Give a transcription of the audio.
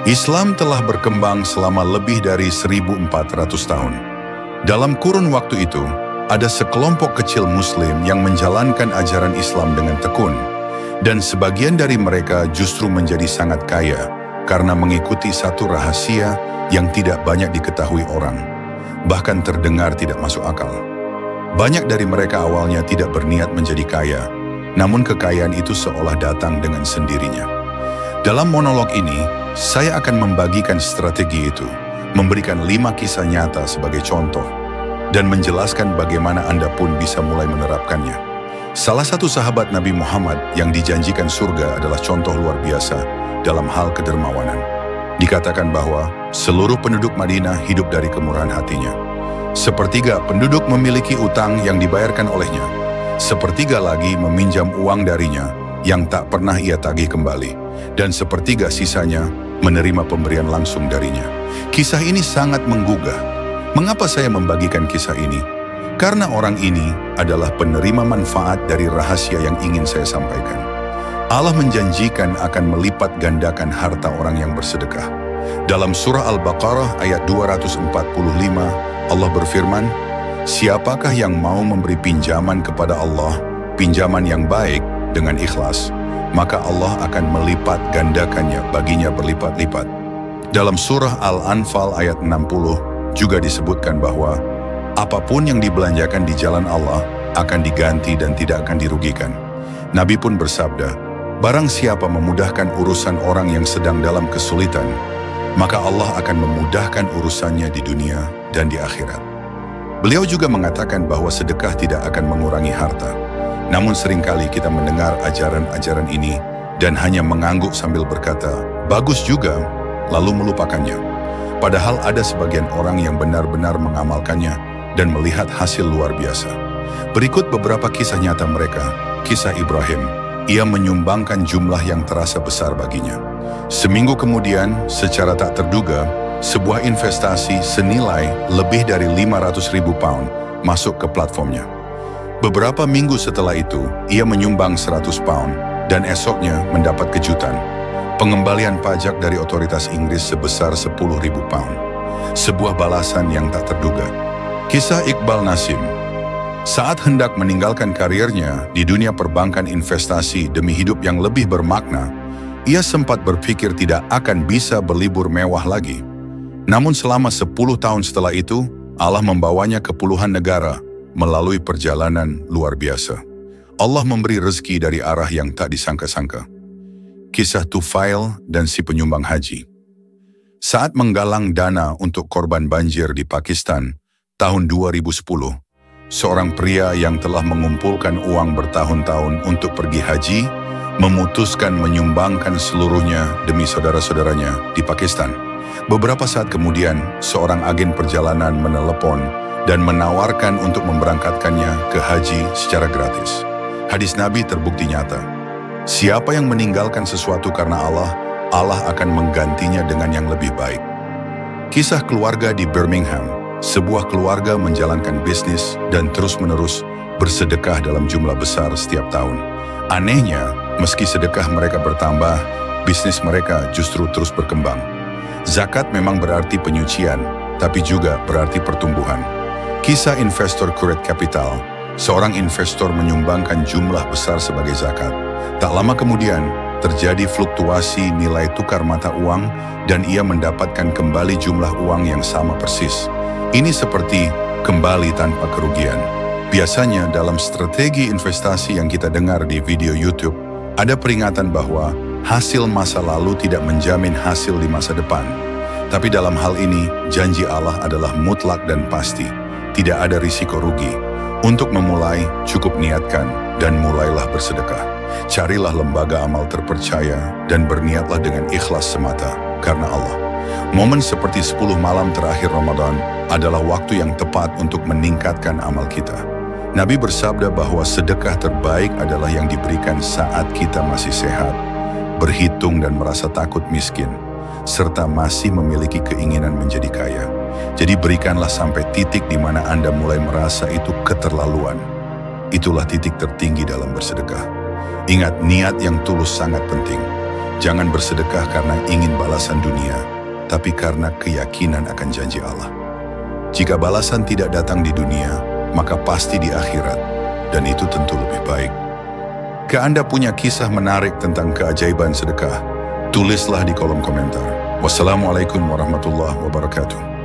Islam telah berkembang selama lebih dari 1400 tahun. Dalam kurun waktu itu, ada sekelompok kecil Muslim yang menjalankan ajaran Islam dengan tekun, dan sebagian dari mereka justru menjadi sangat kaya karena mengikuti satu rahasia yang tidak banyak diketahui orang, bahkan terdengar tidak masuk akal. Banyak dari mereka awalnya tidak berniat menjadi kaya, namun kekayaan itu seolah datang dengan sendirinya. Dalam monolog ini, saya akan membagikan strategi itu, memberikan 5 kisah nyata sebagai contoh, dan menjelaskan bagaimana Anda pun bisa mulai menerapkannya. Salah satu sahabat Nabi Muhammad yang dijanjikan surga adalah contoh luar biasa dalam hal kedermawanan. Dikatakan bahwa seluruh penduduk Madinah hidup dari kemurahan hatinya. Sepertiga penduduk memiliki utang yang dibayarkan olehnya. Sepertiga lagi meminjam uang darinya yang tak pernah ia tagih kembali. Dan sepertiga sisanya menerima pemberian langsung darinya. Kisah ini sangat menggugah. Mengapa saya membagikan kisah ini? Karena orang ini adalah penerima manfaat dari rahasia yang ingin saya sampaikan. Allah menjanjikan akan melipat gandakan harta orang yang bersedekah. Dalam surah Al-Baqarah ayat 245, Allah berfirman, "Siapakah yang mau memberi pinjaman kepada Allah, pinjaman yang baik dengan ikhlas, maka Allah akan melipat gandakannya baginya berlipat-lipat." Dalam surah Al-Anfal ayat 60 juga disebutkan bahwa apapun yang dibelanjakan di jalan Allah akan diganti dan tidak akan dirugikan. Nabi pun bersabda, "Barang siapa memudahkan urusan orang yang sedang dalam kesulitan, maka Allah akan memudahkan urusannya di dunia dan di akhirat." Beliau juga mengatakan bahwa sedekah tidak akan mengurangi harta. Namun seringkali kita mendengar ajaran-ajaran ini dan hanya mengangguk sambil berkata, "Bagus juga," lalu melupakannya. Padahal ada sebagian orang yang benar-benar mengamalkannya dan melihat hasil luar biasa. Berikut beberapa kisah nyata mereka. Kisah Ibrahim, ia menyumbangkan jumlah yang terasa besar baginya. Seminggu kemudian, secara tak terduga, sebuah investasi senilai lebih dari 500.000 pound masuk ke platformnya. Beberapa minggu setelah itu, ia menyumbang 100 pound dan esoknya mendapat kejutan. Pengembalian pajak dari otoritas Inggris sebesar 10.000 pound. Sebuah balasan yang tak terduga. Kisah Iqbal Nasim. Saat hendak meninggalkan karirnya di dunia perbankan investasi demi hidup yang lebih bermakna, ia sempat berpikir tidak akan bisa berlibur mewah lagi. Namun selama 10 tahun setelah itu, Allah membawanya ke puluhan negara melalui perjalanan luar biasa. Allah memberi rezeki dari arah yang tak disangka-sangka. Kisah Tufail dan si penyumbang haji. Saat menggalang dana untuk korban banjir di Pakistan tahun 2010, seorang pria yang telah mengumpulkan uang bertahun-tahun untuk pergi haji memutuskan menyumbangkan seluruhnya demi saudara-saudaranya di Pakistan. Beberapa saat kemudian, seorang agen perjalanan menelepon dan menawarkan untuk memberangkatkannya ke haji secara gratis. Hadis Nabi terbukti nyata. Siapa yang meninggalkan sesuatu karena Allah, Allah akan menggantinya dengan yang lebih baik. Kisah keluarga di Birmingham. Sebuah keluarga menjalankan bisnis dan terus-menerus bersedekah dalam jumlah besar setiap tahun. Anehnya, meski sedekah mereka bertambah, bisnis mereka justru terus berkembang. Zakat memang berarti penyucian, tapi juga berarti pertumbuhan. Kisah investor Kuret Capital, seorang investor menyumbangkan jumlah besar sebagai zakat. Tak lama kemudian, terjadi fluktuasi nilai tukar mata uang dan ia mendapatkan kembali jumlah uang yang sama persis. Ini seperti kembali tanpa kerugian. Biasanya dalam strategi investasi yang kita dengar di video YouTube, ada peringatan bahwa hasil masa lalu tidak menjamin hasil di masa depan. Tapi dalam hal ini, janji Allah adalah mutlak dan pasti. Tidak ada risiko rugi. Untuk memulai, cukup niatkan dan mulailah bersedekah. Carilah lembaga amal terpercaya dan berniatlah dengan ikhlas semata karena Allah. Momen seperti 10 malam terakhir Ramadan adalah waktu yang tepat untuk meningkatkan amal kita. Nabi bersabda bahwa sedekah terbaik adalah yang diberikan saat kita masih sehat, berhitung dan merasa takut miskin, serta masih memiliki keinginan menjadi kaya. Jadi berikanlah sampai titik di mana Anda mulai merasa itu keterlaluan. Itulah titik tertinggi dalam bersedekah. Ingat, niat yang tulus sangat penting. Jangan bersedekah karena ingin balasan dunia, tapi karena keyakinan akan janji Allah. Jika balasan tidak datang di dunia, maka pasti di akhirat, dan itu tentu lebih baik. Jika Anda punya kisah menarik tentang keajaiban sedekah, tulislah di kolom komentar. Wassalamualaikum warahmatullahi wabarakatuh.